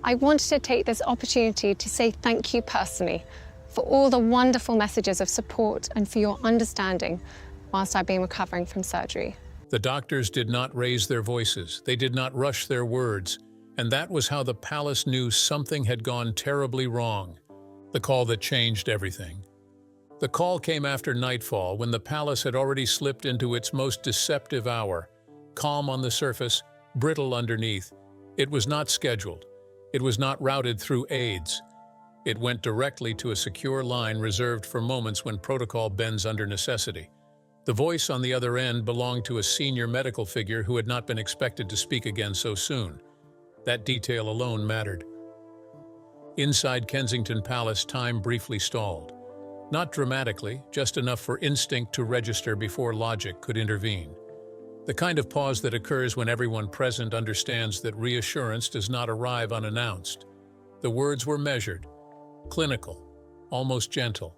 I wanted to take this opportunity to say thank you personally for all the wonderful messages of support and for your understanding whilst I've been recovering from surgery. The doctors did not raise their voices, they did not rush their words, and that was how the palace knew something had gone terribly wrong. The call that changed everything. The call came after nightfall, when the palace had already slipped into its most deceptive hour. Calm on the surface, brittle underneath. It was not scheduled. It was not routed through aides. It went directly to a secure line reserved for moments when protocol bends under necessity. The voice on the other end belonged to a senior medical figure who had not been expected to speak again so soon. That detail alone mattered. Inside Kensington Palace, time briefly stalled. Not dramatically, just enough for instinct to register before logic could intervene. The kind of pause that occurs when everyone present understands that reassurance does not arrive unannounced. The words were measured, clinical, almost gentle.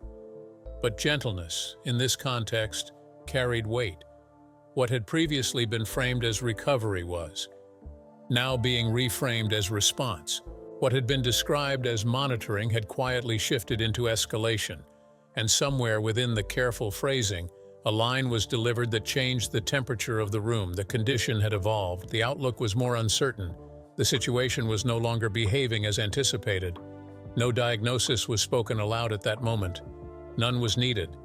But gentleness, in this context, carried weight. What had previously been framed as recovery was now being reframed as response. What had been described as monitoring had quietly shifted into escalation, and somewhere within the careful phrasing, a line was delivered that changed the temperature of the room. The condition had evolved, the outlook was more uncertain, the situation was no longer behaving as anticipated. No diagnosis was spoken aloud at that moment. None was needed.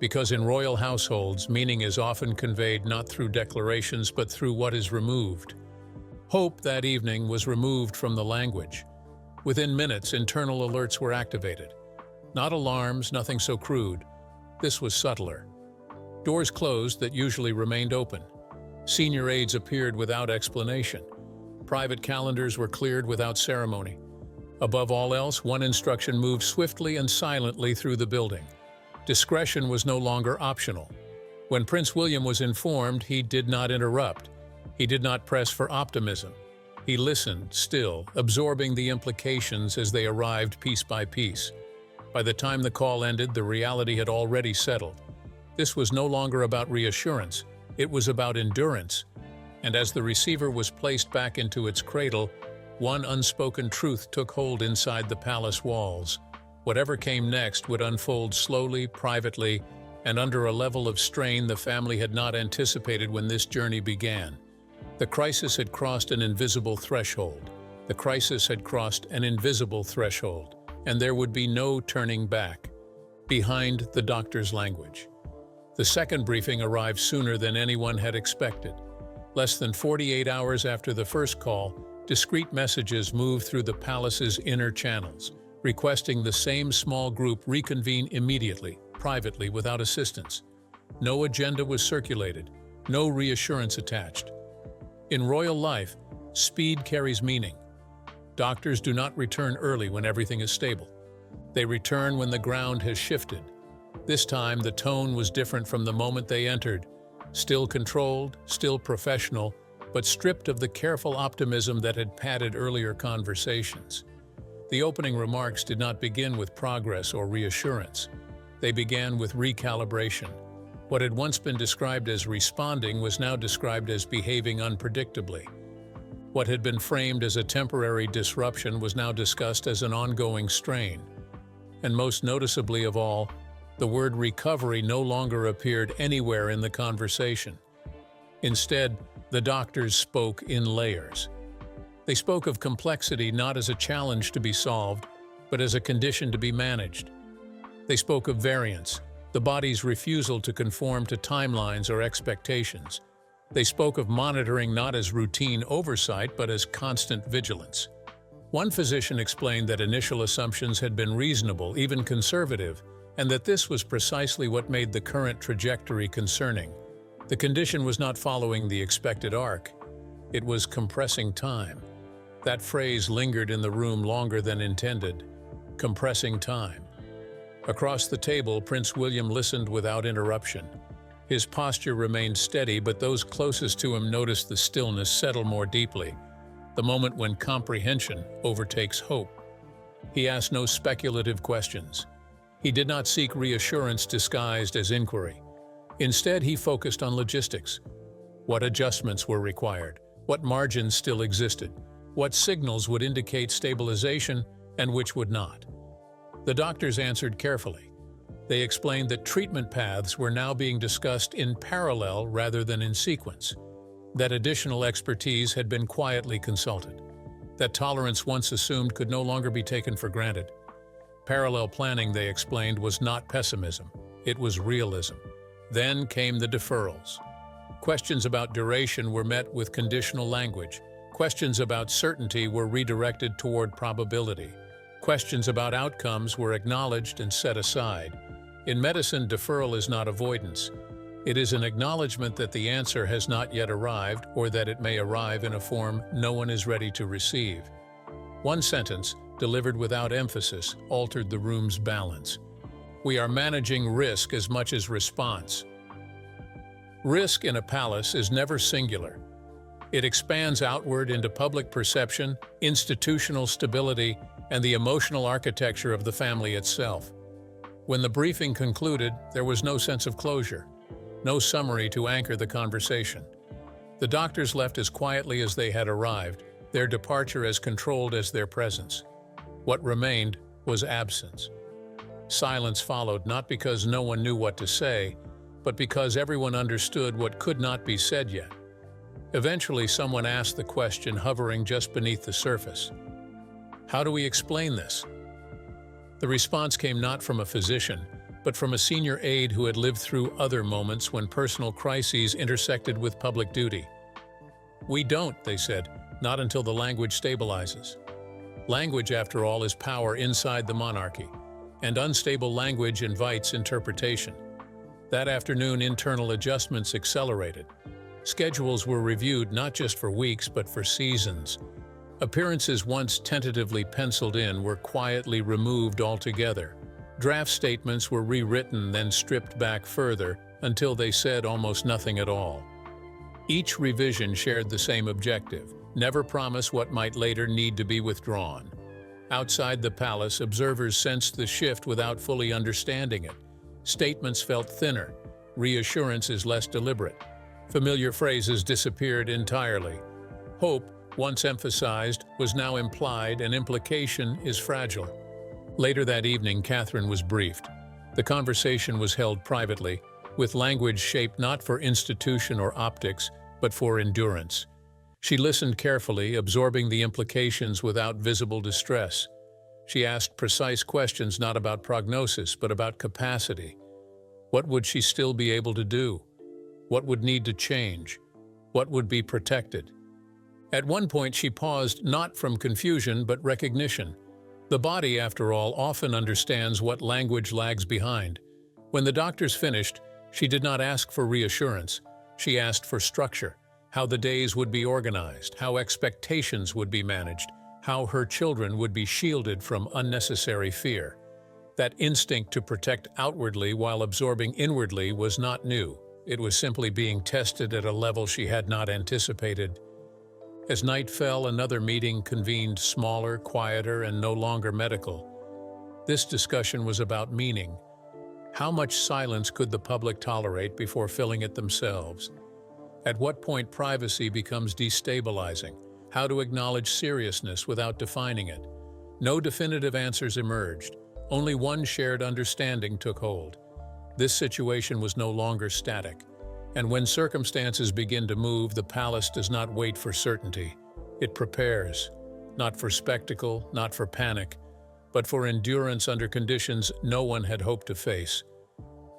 Because in royal households, meaning is often conveyed not through declarations but through what is removed. Hope that evening was removed from the language. Within minutes, internal alerts were activated. Not alarms, nothing so crude. This was subtler. Doors closed that usually remained open. Senior aides appeared without explanation. Private calendars were cleared without ceremony. Above all else, one instruction moved swiftly and silently through the building. Discretion was no longer optional. When Prince William was informed, he did not interrupt. He did not press for optimism. He listened, still, absorbing the implications as they arrived piece by piece. By the time the call ended, the reality had already settled. This was no longer about reassurance, it was about endurance. And as the receiver was placed back into its cradle, one unspoken truth took hold inside the palace walls. Whatever came next would unfold slowly, privately, and under a level of strain the family had not anticipated when this journey began. The crisis had crossed an invisible threshold. The crisis had crossed an invisible threshold, and there would be no turning back. Behind the doctor's language. The second briefing arrived sooner than anyone had expected. Less than 48 hours after the first call, discreet messages moved through the palace's inner channels, requesting the same small group reconvene immediately, privately, without assistance. No agenda was circulated, no reassurance attached. In royal life, speed carries meaning. Doctors do not return early when everything is stable. They return when the ground has shifted. This time, the tone was different from the moment they entered. Still controlled, still professional, but stripped of the careful optimism that had padded earlier conversations. The opening remarks did not begin with progress or reassurance. They began with recalibration. What had once been described as responding was now described as behaving unpredictably. What had been framed as a temporary disruption was now discussed as an ongoing strain. And most noticeably of all, the word recovery no longer appeared anywhere in the conversation. Instead, the doctors spoke in layers. They spoke of complexity not as a challenge to be solved, but as a condition to be managed. They spoke of variance, the body's refusal to conform to timelines or expectations. They spoke of monitoring not as routine oversight, but as constant vigilance. One physician explained that initial assumptions had been reasonable, even conservative, and that this was precisely what made the current trajectory concerning. The condition was not following the expected arc. It was compressing time. That phrase lingered in the room longer than intended. Compressing time. Across the table, Prince William listened without interruption. His posture remained steady, but those closest to him noticed the stillness settle more deeply, the moment when comprehension overtakes hope. He asked no speculative questions. He did not seek reassurance disguised as inquiry. Instead, he focused on logistics. What adjustments were required? What margins still existed? What signals would indicate stabilization and which would not? The doctors answered carefully. They explained that treatment paths were now being discussed in parallel rather than in sequence, that additional expertise had been quietly consulted, that tolerance once assumed could no longer be taken for granted. Parallel planning, they explained, was not pessimism, it was realism. Then came the deferrals. Questions about duration were met with conditional language. Questions about certainty were redirected toward probability. Questions about outcomes were acknowledged and set aside. In medicine, deferral is not avoidance. It is an acknowledgement that the answer has not yet arrived, or that it may arrive in a form no one is ready to receive. One sentence, delivered without emphasis, altered the room's balance. We are managing risk as much as response. Risk in a palace is never singular. It expands outward into public perception, institutional stability, and the emotional architecture of the family itself. When the briefing concluded, there was no sense of closure, no summary to anchor the conversation. The doctors left as quietly as they had arrived, their departure as controlled as their presence. What remained was absence. Silence followed, not because no one knew what to say, but because everyone understood what could not be said yet. Eventually, someone asked the question hovering just beneath the surface. How do we explain this? The response came not from a physician, but from a senior aide who had lived through other moments when personal crises intersected with public duty. We don't, they said, not until the language stabilizes. Language, after all, is power inside the monarchy, and unstable language invites interpretation. That afternoon, internal adjustments accelerated. Schedules were reviewed not just for weeks, but for seasons. Appearances once tentatively penciled in were quietly removed altogether. Draft statements were rewritten, then stripped back further until they said almost nothing at all. Each revision shared the same objective: never promise what might later need to be withdrawn. Outside the palace, observers sensed the shift without fully understanding it. Statements felt thinner, reassurances less deliberate. Familiar phrases disappeared entirely. Hope, once emphasized, was now implied, and implication is fragile. Later that evening, Catherine was briefed. The conversation was held privately, with language shaped not for institution or optics, but for endurance. She listened carefully, absorbing the implications without visible distress. She asked precise questions not about prognosis, but about capacity. What would she still be able to do? What would need to change? What would be protected? At one point, she paused, not from confusion, but recognition. The body, after all, often understands what language lags behind. When the doctors finished, she did not ask for reassurance. She asked for structure, how the days would be organized, how expectations would be managed, how her children would be shielded from unnecessary fear. That instinct to protect outwardly while absorbing inwardly was not new. It was simply being tested at a level she had not anticipated. As night fell, another meeting convened, smaller, quieter, and no longer medical. This discussion was about meaning. How much silence could the public tolerate before filling it themselves? At what point privacy becomes destabilizing? How to acknowledge seriousness without defining it? No definitive answers emerged. Only one shared understanding took hold. This situation was no longer static. And when circumstances begin to move, the palace does not wait for certainty. It prepares, not for spectacle, not for panic, but for endurance under conditions no one had hoped to face.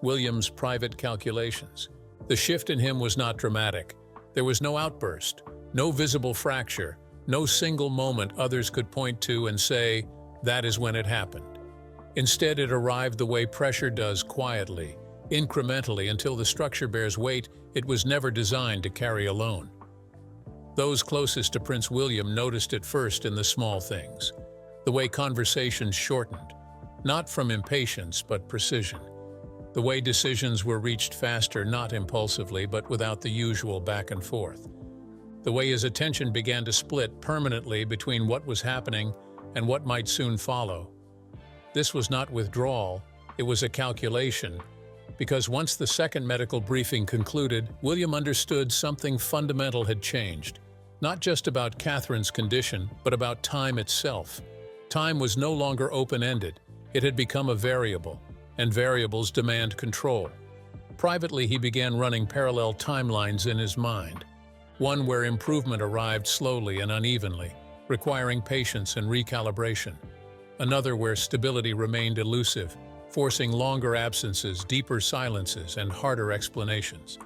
William's private calculations. The shift in him was not dramatic. There was no outburst, no visible fracture, no single moment others could point to and say, that is when it happened. Instead, it arrived the way pressure does, quietly, incrementally, until the structure bears weight it was never designed to carry alone. Those closest to Prince William noticed it first in the small things. The way conversations shortened, not from impatience but precision. The way decisions were reached faster, not impulsively, but without the usual back and forth. The way his attention began to split permanently between what was happening and what might soon follow. This was not withdrawal, it was a calculation, because once the second medical briefing concluded, William understood something fundamental had changed. Not just about Catherine's condition, but about time itself. Time was no longer open-ended. It had become a variable, and variables demand control. Privately, he began running parallel timelines in his mind, one where improvement arrived slowly and unevenly, requiring patience and recalibration. Another where stability remained elusive, forcing longer absences, deeper silences, and harder explanations.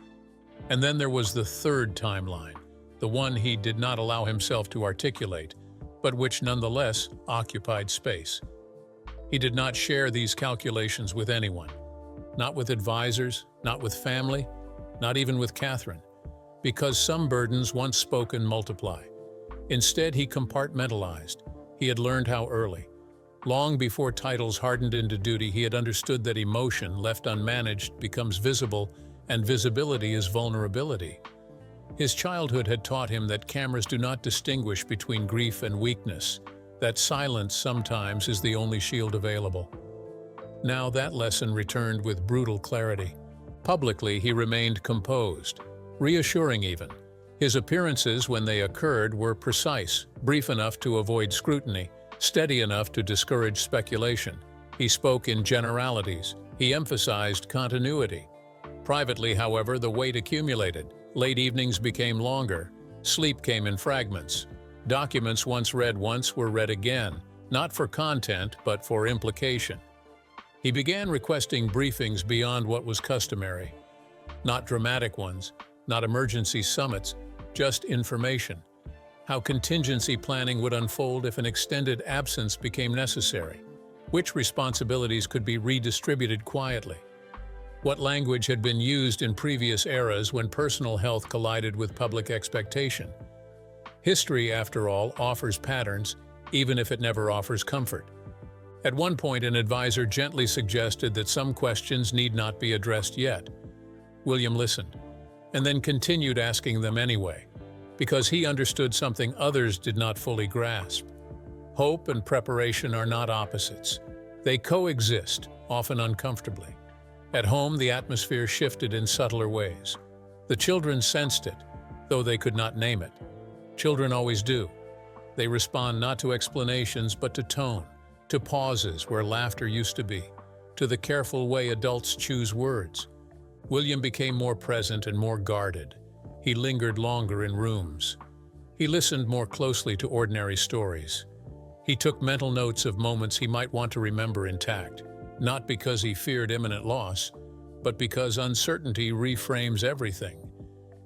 And then there was the third timeline, the one he did not allow himself to articulate, but which nonetheless occupied space. He did not share these calculations with anyone, not with advisors, not with family, not even with Catherine, because some burdens once spoken multiply. Instead, he compartmentalized. He had learned how early. Long before titles hardened into duty, he had understood that emotion, left unmanaged, becomes visible, and visibility is vulnerability. His childhood had taught him that cameras do not distinguish between grief and weakness, that silence sometimes is the only shield available. Now that lesson returned with brutal clarity. Publicly, he remained composed, reassuring even. His appearances, when they occurred, were precise, brief enough to avoid scrutiny, steady enough to discourage speculation. He spoke in generalities. He emphasized continuity. Privately, however, the weight accumulated. Late evenings became longer. Sleep came in fragments. Documents once read once were read again, not for content, but for implication. He began requesting briefings beyond what was customary. Not dramatic ones, not emergency summits, just information. How contingency planning would unfold if an extended absence became necessary. Which responsibilities could be redistributed quietly. What language had been used in previous eras when personal health collided with public expectation. History, after all, offers patterns, even if it never offers comfort. At one point, an advisor gently suggested that some questions need not be addressed yet. William listened, and then continued asking them anyway, because he understood something others did not fully grasp. Hope and preparation are not opposites. They coexist, often uncomfortably. At home, the atmosphere shifted in subtler ways. The children sensed it, though they could not name it. Children always do. They respond not to explanations, but to tone, to pauses where laughter used to be, to the careful way adults choose words. William became more present and more guarded. He lingered longer in rooms. He listened more closely to ordinary stories. He took mental notes of moments he might want to remember intact, not because he feared imminent loss, but because uncertainty reframes everything,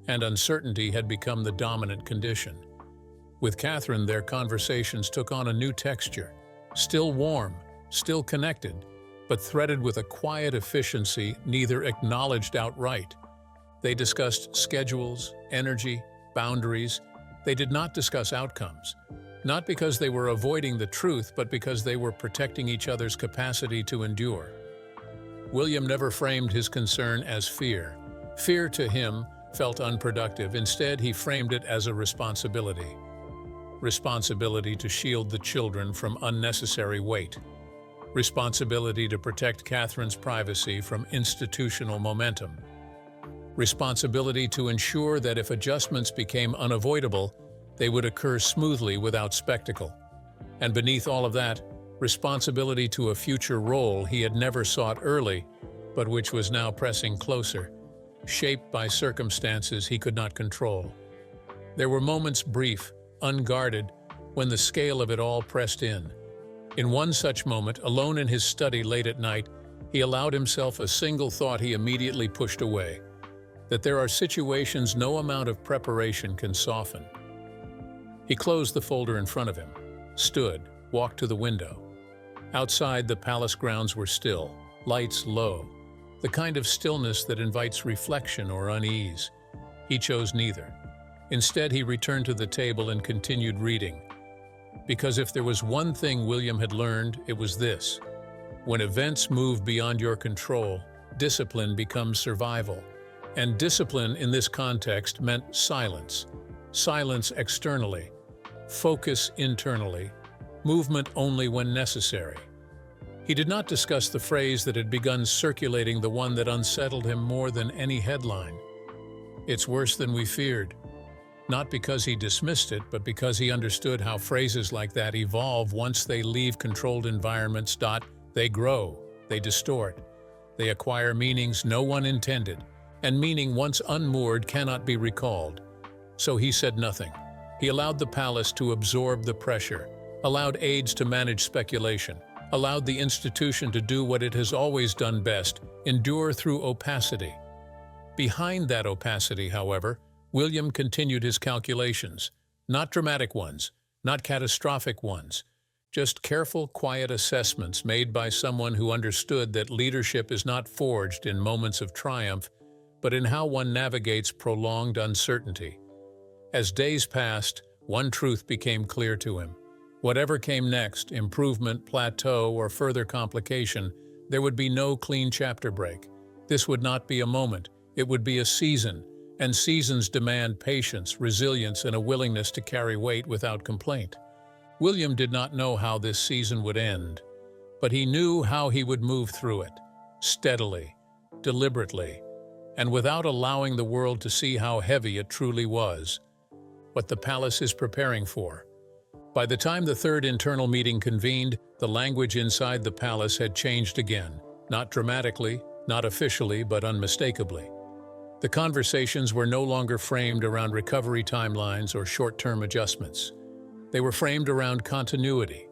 and uncertainty had become the dominant condition. With Catherine, their conversations took on a new texture, still warm, still connected, but threaded with a quiet efficiency neither acknowledged outright. They discussed schedules, energy, boundaries. They did not discuss outcomes, not because they were avoiding the truth, but because they were protecting each other's capacity to endure. William never framed his concern as fear. Fear to him felt unproductive. Instead, he framed it as a responsibility. Responsibility to shield the children from unnecessary weight. Responsibility to protect Catherine's privacy from institutional momentum. Responsibility to ensure that if adjustments became unavoidable, they would occur smoothly without spectacle. And beneath all of that, responsibility to a future role he had never sought early, but which was now pressing closer, shaped by circumstances he could not control. There were moments brief, unguarded, when the scale of it all pressed in. In one such moment, alone in his study late at night, he allowed himself a single thought he immediately pushed away: that there are situations no amount of preparation can soften. He closed the folder in front of him, stood, walked to the window. Outside, the palace grounds were still, lights low, the kind of stillness that invites reflection or unease. He chose neither. Instead, he returned to the table and continued reading. Because if there was one thing William had learned, it was this: when events move beyond your control, discipline becomes survival. And discipline in this context meant silence. Silence externally, focus internally, movement only when necessary. He did not discuss the phrase that had begun circulating, the one that unsettled him more than any headline. It's worse than we feared. not because he dismissed it, but because he understood how phrases like that evolve once they leave controlled environments. They grow, they distort, they acquire meanings no one intended, and meaning once unmoored cannot be recalled. So he said nothing. He allowed the palace to absorb the pressure, allowed aides to manage speculation, allowed the institution to do what it has always done best, endure through opacity. Behind that opacity, however, William continued his calculations, not dramatic ones, not catastrophic ones, just careful, quiet assessments made by someone who understood that leadership is not forged in moments of triumph, but in how one navigates prolonged uncertainty. As days passed, one truth became clear to him. Whatever came next, improvement, plateau, or further complication, there would be no clean chapter break. This would not be a moment, it would be a season, and seasons demand patience, resilience, and a willingness to carry weight without complaint. William did not know how this season would end, but he knew how he would move through it, steadily, deliberately, and without allowing the world to see how heavy it truly was. What the palace is preparing for. By the time the third internal meeting convened, the language inside the palace had changed again, not dramatically, not officially, but unmistakably. The conversations were no longer framed around recovery timelines or short-term adjustments. They were framed around continuity,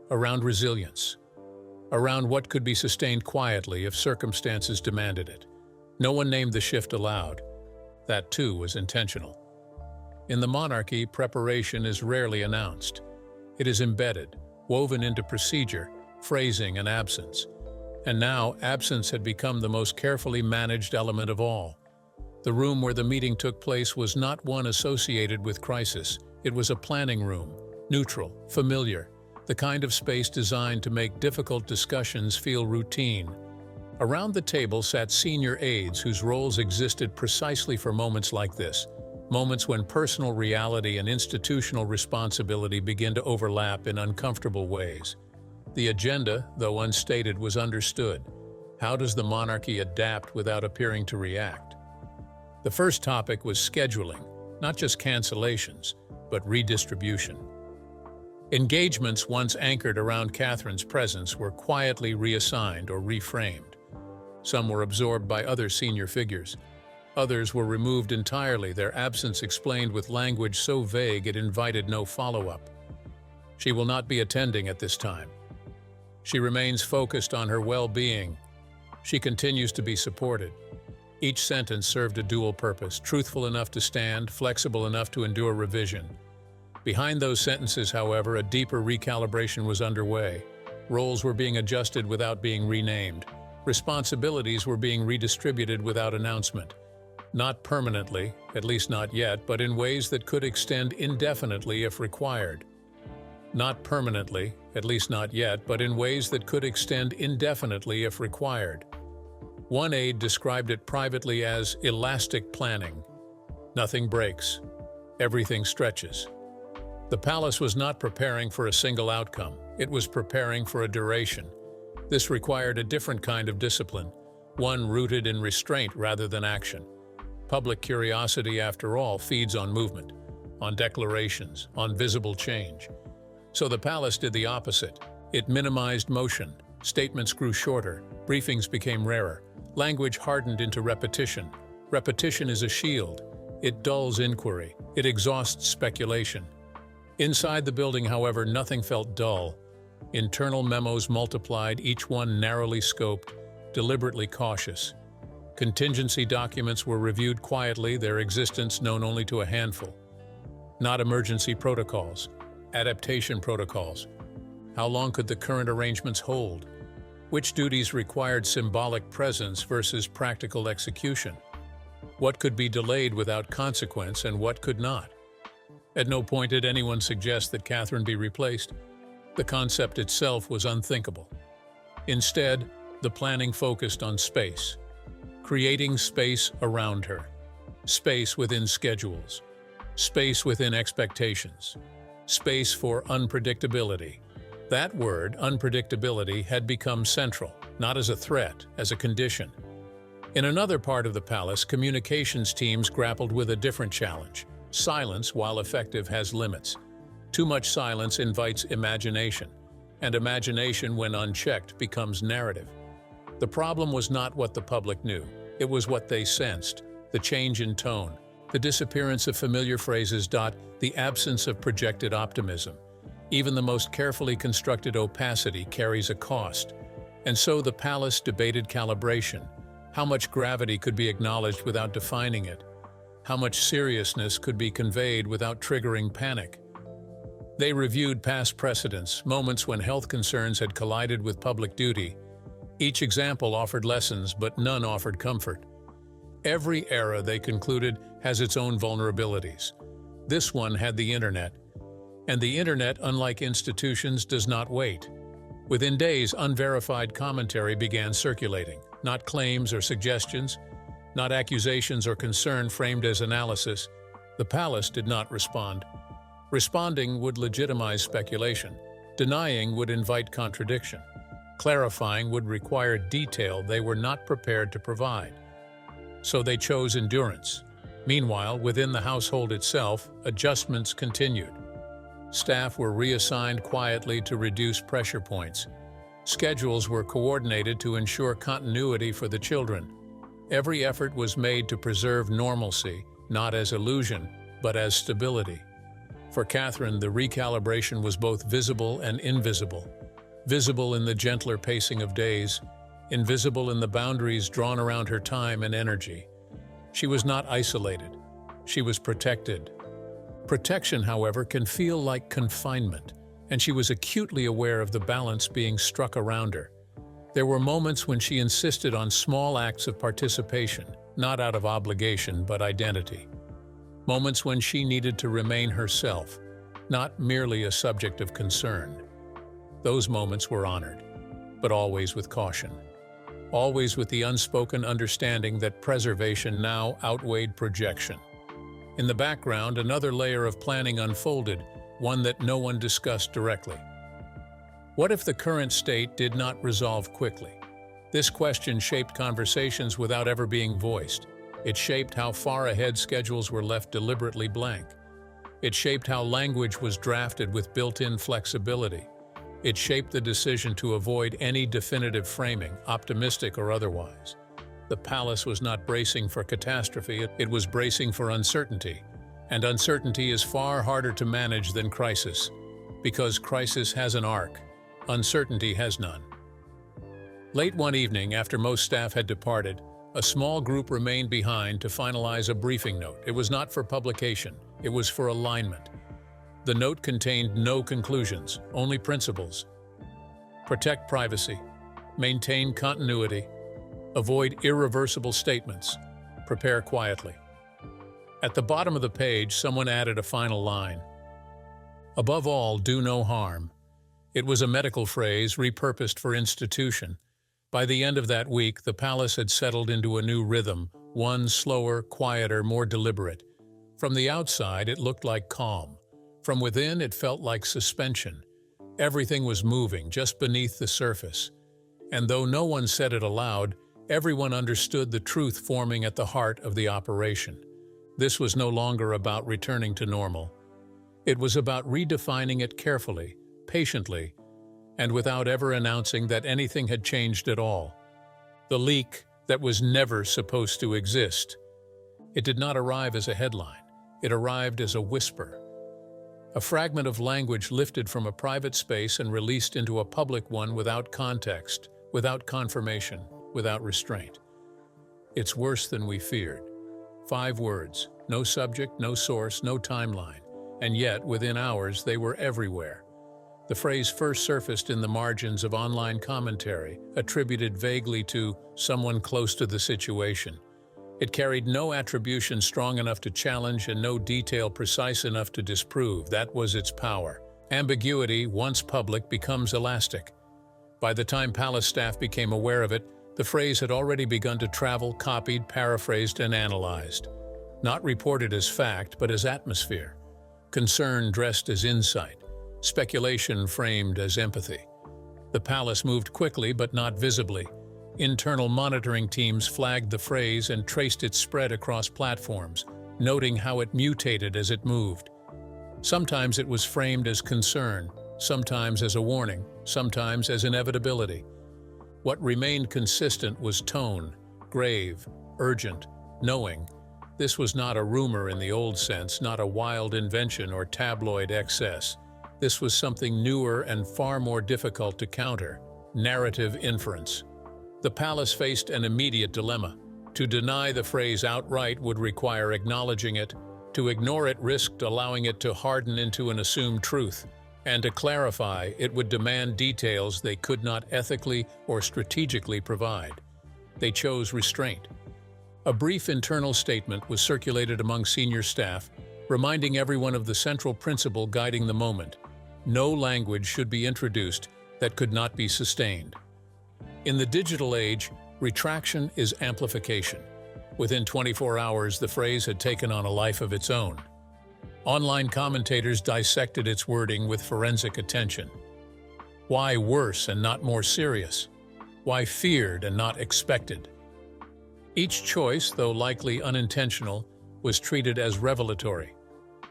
around resilience, around what could be sustained quietly if circumstances demanded it. No one named the shift aloud. That, too, was intentional. In the monarchy, preparation is rarely announced. It is embedded, woven into procedure, phrasing, and absence. And now, absence had become the most carefully managed element of all. The room where the meeting took place was not one associated with crisis. It was a planning room, neutral, familiar, the kind of space designed to make difficult discussions feel routine. Around the table sat senior aides whose roles existed precisely for moments like this, moments when personal reality and institutional responsibility begin to overlap in uncomfortable ways. The agenda, though unstated, was understood. How does the monarchy adapt without appearing to react? The first topic was scheduling, not just cancellations, but redistribution. Engagements once anchored around Catherine's presence were quietly reassigned or reframed. Some were absorbed by other senior figures. Others were removed entirely, their absence explained with language so vague it invited no follow-up. She will not be attending at this time. She remains focused on her well-being. She continues to be supported. Each sentence served a dual purpose, truthful enough to stand, flexible enough to endure revision. Behind those sentences, however, a deeper recalibration was underway. Roles were being adjusted without being renamed. Responsibilities were being redistributed without announcement. Not permanently, at least not yet, but in ways that could extend indefinitely if required. Not permanently, at least not yet, but in ways that could extend indefinitely if required. One aide described it privately as elastic planning. Nothing breaks. Everything stretches. The palace was not preparing for a single outcome. It was preparing for a duration. This required a different kind of discipline, one rooted in restraint rather than action. Public curiosity, after all, feeds on movement, on declarations, on visible change. So the palace did the opposite. It minimized motion. Statements grew shorter. Briefings became rarer. Language hardened into repetition. Repetition is a shield. It dulls inquiry. It exhausts speculation. Inside the building, however, nothing felt dull. Internal memos multiplied, each one narrowly scoped, deliberately cautious. Contingency documents were reviewed quietly, their existence known only to a handful. Not emergency protocols, adaptation protocols. How long could the current arrangements hold? Which duties required symbolic presence versus practical execution? What could be delayed without consequence and what could not? At no point did anyone suggest that Catherine be replaced. The concept itself was unthinkable. Instead, the planning focused on space, creating space around her, space within schedules, space within expectations, space for unpredictability. That word, unpredictability, had become central, not as a threat, as a condition. In another part of the palace, communications teams grappled with a different challenge, Silence, while effective, has limits. Too much silence invites imagination, and imagination, when unchecked, becomes narrative. The problem was not what the public knew. It was what they sensed, the change in tone, the disappearance of familiar phrases, the absence of projected optimism. Even the most carefully constructed opacity carries a cost. And so the palace debated calibration. How much gravity could be acknowledged without defining it? How much seriousness could be conveyed without triggering panic? They reviewed past precedents, moments when health concerns had collided with public duty. Each example offered lessons, but none offered comfort. Every era, they concluded, has its own vulnerabilities. This one had the internet. And the internet, unlike institutions, does not wait. Within days, unverified commentary began circulating, not claims or suggestions, not accusations or concern framed as analysis. The palace did not respond. Responding would legitimize speculation. Denying would invite contradiction. Clarifying would require detail they were not prepared to provide. So they chose endurance. Meanwhile, within the household itself, adjustments continued. Staff were reassigned quietly to reduce pressure points. Schedules were coordinated to ensure continuity for the children. Every effort was made to preserve normalcy, not as illusion, but as stability. For Catherine, the recalibration was both visible and invisible. Visible in the gentler pacing of days, invisible in the boundaries drawn around her time and energy. She was not isolated. She was protected. Protection, however, can feel like confinement, and she was acutely aware of the balance being struck around her. There were moments when she insisted on small acts of participation, not out of obligation but identity. Moments when she needed to remain herself, not merely a subject of concern. Those moments were honored, but always with caution. Always with the unspoken understanding that preservation now outweighed projection. In the background, another layer of planning unfolded, one that no one discussed directly. What if the current state did not resolve quickly? This question shaped conversations without ever being voiced. It shaped how far ahead schedules were left deliberately blank. It shaped how language was drafted with built-in flexibility. It shaped the decision to avoid any definitive framing, optimistic or otherwise. The palace was not bracing for catastrophe, it was bracing for uncertainty. And uncertainty is far harder to manage than crisis, because crisis has an arc, uncertainty has none. Late one evening, after most staff had departed, a small group remained behind to finalize a briefing note. It was not for publication, it was for alignment. The note contained no conclusions, only principles. Protect privacy, maintain continuity, avoid irreversible statements, prepare quietly. At the bottom of the page, someone added a final line. Above all, do no harm. It was a medical phrase repurposed for institution. By the end of that week, the palace had settled into a new rhythm, one slower, quieter, more deliberate. From the outside, it looked like calm. From within, it felt like suspension. Everything was moving just beneath the surface. And though no one said it aloud, everyone understood the truth forming at the heart of the operation. This was no longer about returning to normal. It was about redefining it carefully, patiently, and without ever announcing that anything had changed at all. The leak that was never supposed to exist. It did not arrive as a headline. It arrived as a whisper. A fragment of language lifted from a private space and released into a public one without context, without confirmation, without restraint. It's worse than we feared. 5 words, no subject, no source, no timeline, and yet within hours they were everywhere. The phrase first surfaced in the margins of online commentary, attributed vaguely to someone close to the situation. It carried no attribution strong enough to challenge and no detail precise enough to disprove. That was its power. Ambiguity, once public, becomes elastic. By the time palace staff became aware of it, the phrase had already begun to travel, copied, paraphrased, and analyzed. Not reported as fact, but as atmosphere. Concern dressed as insight. Speculation framed as empathy. The palace moved quickly, but not visibly. Internal monitoring teams flagged the phrase and traced its spread across platforms. noting how it mutated as it moved. Sometimes it was framed as concern, sometimes as a warning, sometimes as inevitability. What remained consistent was tone, grave, urgent, knowing. This was not a rumor in the old sense, not a wild invention or tabloid excess. This was something newer and far more difficult to counter: narrative inference. The palace faced an immediate dilemma. To deny the phrase outright would require acknowledging it. To ignore it risked allowing it to harden into an assumed truth. And to clarify, it would demand details they could not ethically or strategically provide. They chose restraint. A brief internal statement was circulated among senior staff, reminding everyone of the central principle guiding the moment: no language should be introduced that could not be sustained. In the digital age, retraction is amplification. Within 24 hours, the phrase had taken on a life of its own. Online commentators dissected its wording with forensic attention. Why worse and not more serious? Why feared and not expected? Each choice, though likely unintentional, was treated as revelatory.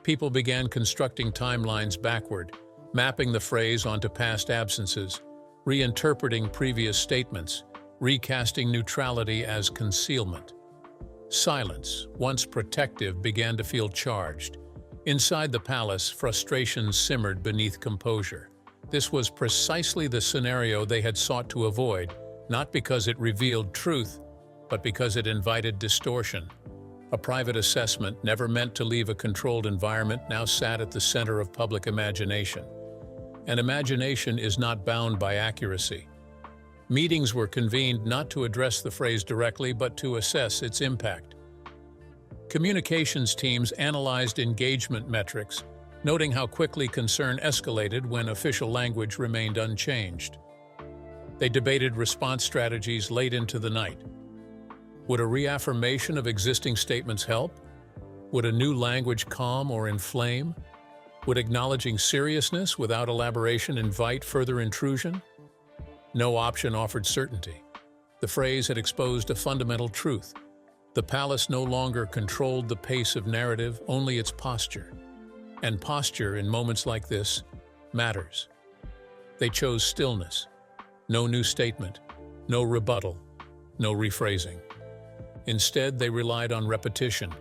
People began constructing timelines backward, mapping the phrase onto past absences, reinterpreting previous statements, recasting neutrality as concealment. Silence, once protective, began to feel charged. Inside the palace, frustration simmered beneath composure. This was precisely the scenario they had sought to avoid, not because it revealed truth, but because it invited distortion. A private assessment, never meant to leave a controlled environment, now sat at the center of public imagination. And imagination is not bound by accuracy. Meetings were convened not to address the phrase directly, but to assess its impact. Communications teams analyzed engagement metrics, noting how quickly concern escalated when official language remained unchanged. They debated response strategies late into the night. Would a reaffirmation of existing statements help? Would a new language calm or inflame? Would acknowledging seriousness without elaboration invite further intrusion? No option offered certainty. The phrase had exposed a fundamental truth. The palace no longer controlled the pace of narrative, only its posture. And posture, in moments like this, matters. They chose stillness. No new statement, no rebuttal, no rephrasing. Instead, they relied on repetition.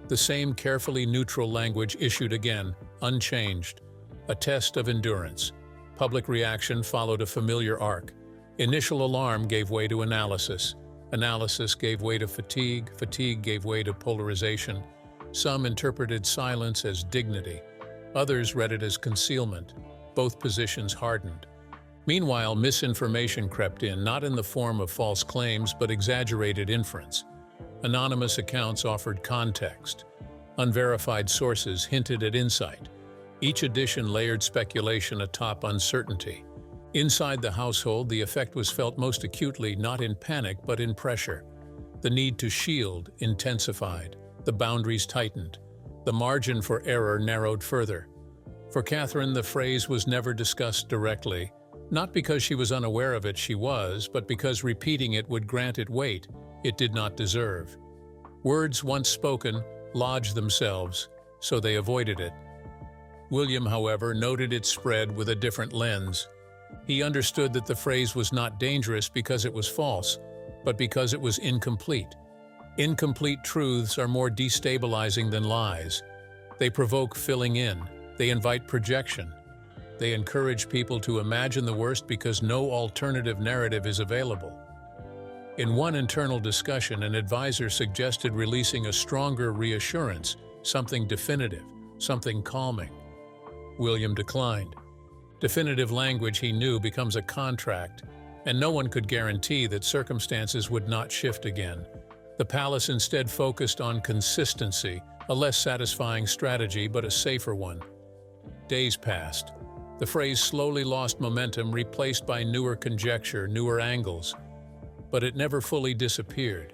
The same carefully neutral language issued again, unchanged. A test of endurance. Public reaction followed a familiar arc. Initial alarm gave way to analysis. Analysis gave way to fatigue. Fatigue gave way to polarization. Some interpreted silence as dignity. Others read it as concealment. Both positions hardened. Meanwhile, misinformation crept in, not in the form of false claims, but exaggerated inference. Anonymous accounts offered context. Unverified sources hinted at insight. Each edition layered speculation atop uncertainty. Inside the household, the effect was felt most acutely not in panic but in pressure. The need to shield intensified. The boundaries tightened. The margin for error narrowed further. For Catherine, the phrase was never discussed directly, not because she was unaware of it, she was, but because repeating it would grant it weight it did not deserve. Words once spoken lodged themselves, so they avoided it. William, however, noted its spread with a different lens. He understood that the phrase was not dangerous because it was false, but because it was incomplete. Incomplete truths are more destabilizing than lies. They provoke filling in. They invite projection. They encourage people to imagine the worst because no alternative narrative is available. In one internal discussion, an advisor suggested releasing a stronger reassurance, something definitive, something calming. William declined. Definitive language, he knew, becomes a contract, and no one could guarantee that circumstances would not shift again. The palace instead focused on consistency, a less satisfying strategy but a safer one. Days passed. The phrase slowly lost momentum, replaced by newer conjecture, newer angles. But it never fully disappeared.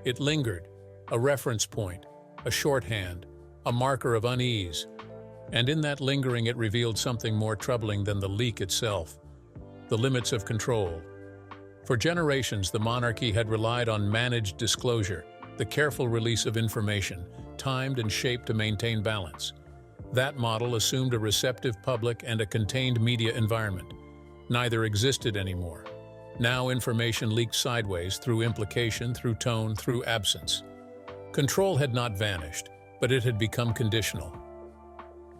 It lingered, a reference point, a shorthand, a marker of unease. And in that lingering, it revealed something more troubling than the leak itself: the limits of control. For generations, the monarchy had relied on managed disclosure, the careful release of information, timed and shaped to maintain balance. That model assumed a receptive public and a contained media environment. Neither existed anymore. Now information leaked sideways, through implication, through tone, through absence. Control had not vanished, but it had become conditional.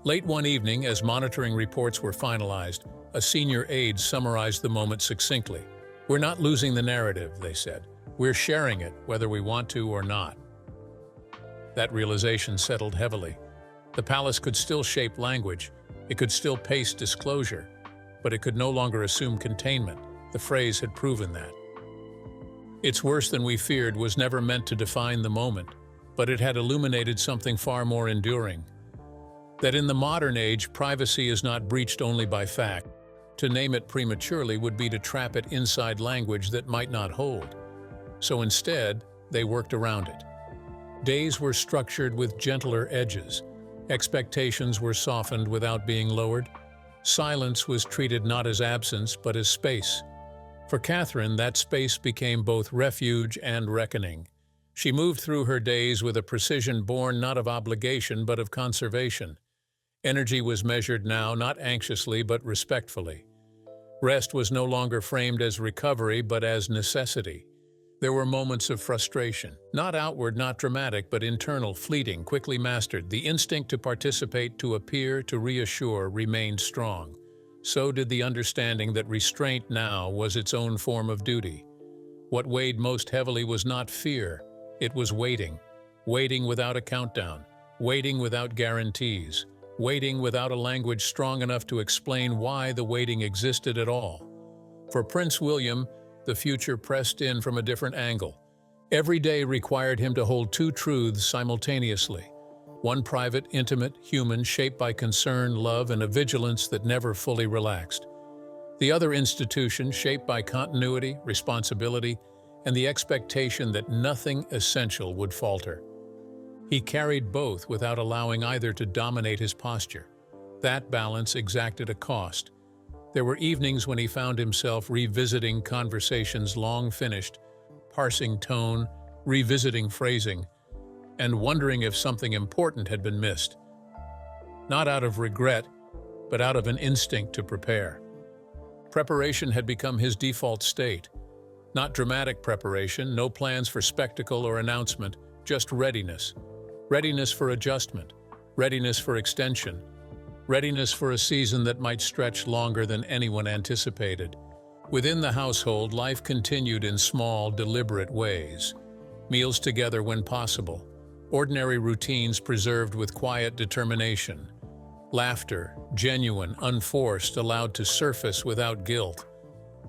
Late one evening, as monitoring reports were finalized, a senior aide summarized the moment succinctly. "We're not losing the narrative," they said. "We're sharing it, whether we want to or not." That realization settled heavily. The palace could still shape language, it could still pace disclosure, but it could no longer assume containment. The phrase had proven that. "It's worse than we feared" was never meant to define the moment, but it had illuminated something far more enduring. That in the modern age, privacy is not breached only by fact. To name it prematurely would be to trap it inside language that might not hold. So instead, they worked around it. Days were structured with gentler edges. Expectations were softened without being lowered. Silence was treated not as absence, but as space. For Catherine, that space became both refuge and reckoning. She moved through her days with a precision born not of obligation, but of conservation. Energy was measured now not anxiously, but respectfully. Rest was no longer framed as recovery, but as necessity. There were moments of frustration, not outward, not dramatic, but internal, fleeting, quickly mastered. The instinct to participate, to appear, to reassure, remained strong. So did the understanding that restraint now was its own form of duty. What weighed most heavily was not fear, it was waiting. Waiting without a countdown, waiting without guarantees, waiting without a language strong enough to explain why the waiting existed at all. For Prince William, the future pressed in from a different angle. Every day required him to hold two truths simultaneously. One private, intimate, human, shaped by concern, love, and a vigilance that never fully relaxed. The other institution, shaped by continuity, responsibility, and the expectation that nothing essential would falter. He carried both without allowing either to dominate his posture. That balance exacted a cost. There were evenings when he found himself revisiting conversations long finished, parsing tone, revisiting phrasing, and wondering if something important had been missed. Not out of regret, but out of an instinct to prepare. Preparation had become his default state. Not dramatic preparation, no plans for spectacle or announcement, just readiness. Readiness for adjustment, readiness for extension, readiness for a season that might stretch longer than anyone anticipated. Within the household, life continued in small, deliberate ways. Meals together when possible, ordinary routines preserved with quiet determination. Laughter, genuine, unforced, allowed to surface without guilt.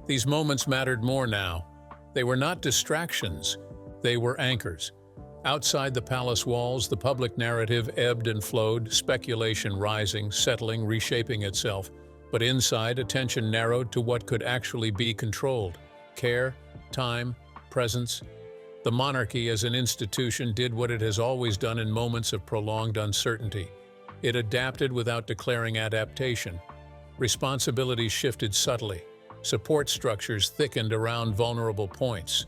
These moments mattered more now. They were not distractions, they were anchors. Outside the palace walls, the public narrative ebbed and flowed, speculation rising, settling, reshaping itself. But inside, attention narrowed to what could actually be controlled. Care, time, presence. The monarchy as an institution did what it has always done in moments of prolonged uncertainty. It adapted without declaring adaptation. Responsibilities shifted subtly. Support structures thickened around vulnerable points.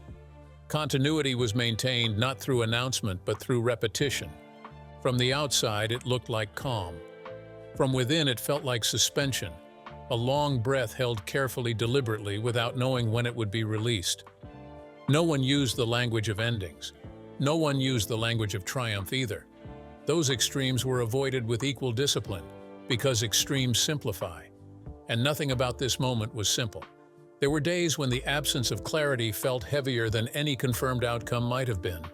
Continuity was maintained not through announcement but through repetition. From the outside, it looked like calm. From within, it felt like suspension, a long breath held carefully, deliberately, without knowing when it would be released. No one used the language of endings. No one used the language of triumph either. Those extremes were avoided with equal discipline, because extremes simplify. And nothing about this moment was simple. There were days when the absence of clarity felt heavier than any confirmed outcome might have been.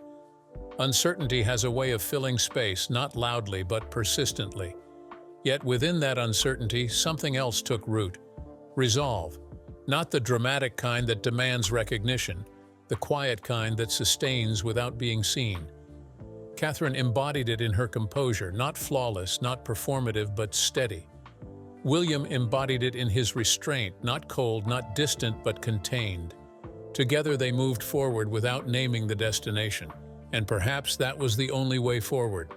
Uncertainty has a way of filling space, not loudly but persistently. Yet within that uncertainty, something else took root. Resolve. Not the dramatic kind that demands recognition, the quiet kind that sustains without being seen. Catherine embodied it in her composure, not flawless, not performative, but steady. William embodied it in his restraint, not cold, not distant, but contained. Together they moved forward without naming the destination, and perhaps that was the only way forward.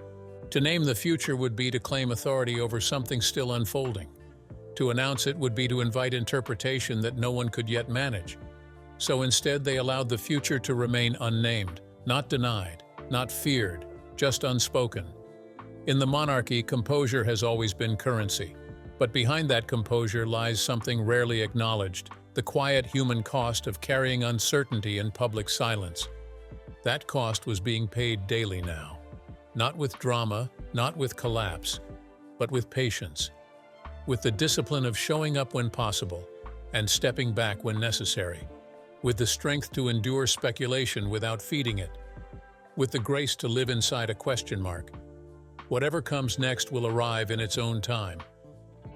To name the future would be to claim authority over something still unfolding. To announce it would be to invite interpretation that no one could yet manage. So instead they allowed the future to remain unnamed, not denied, not feared, just unspoken. In the monarchy, composure has always been currency. But behind that composure lies something rarely acknowledged, the quiet human cost of carrying uncertainty in public silence. That cost was being paid daily now. Not with drama, not with collapse, but with patience. With the discipline of showing up when possible and stepping back when necessary. With the strength to endure speculation without feeding it. With the grace to live inside a question mark. Whatever comes next will arrive in its own time.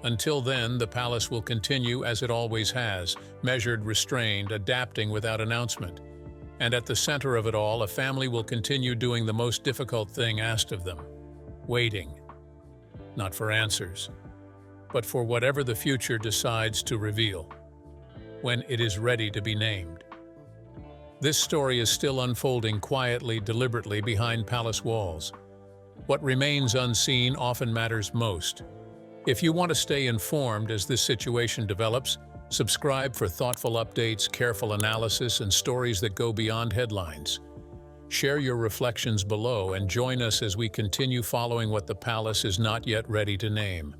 Until then, the palace will continue as it always has, measured, restrained, adapting without announcement. And at the center of it all, a family will continue doing the most difficult thing asked of them. Waiting. Not for answers, but for whatever the future decides to reveal, when it is ready to be named. This story is still unfolding quietly, deliberately behind palace walls. What remains unseen often matters most. If you want to stay informed as this situation develops, subscribe for thoughtful updates, careful analysis, and stories that go beyond headlines. Share your reflections below and join us as we continue following what the palace is not yet ready to name.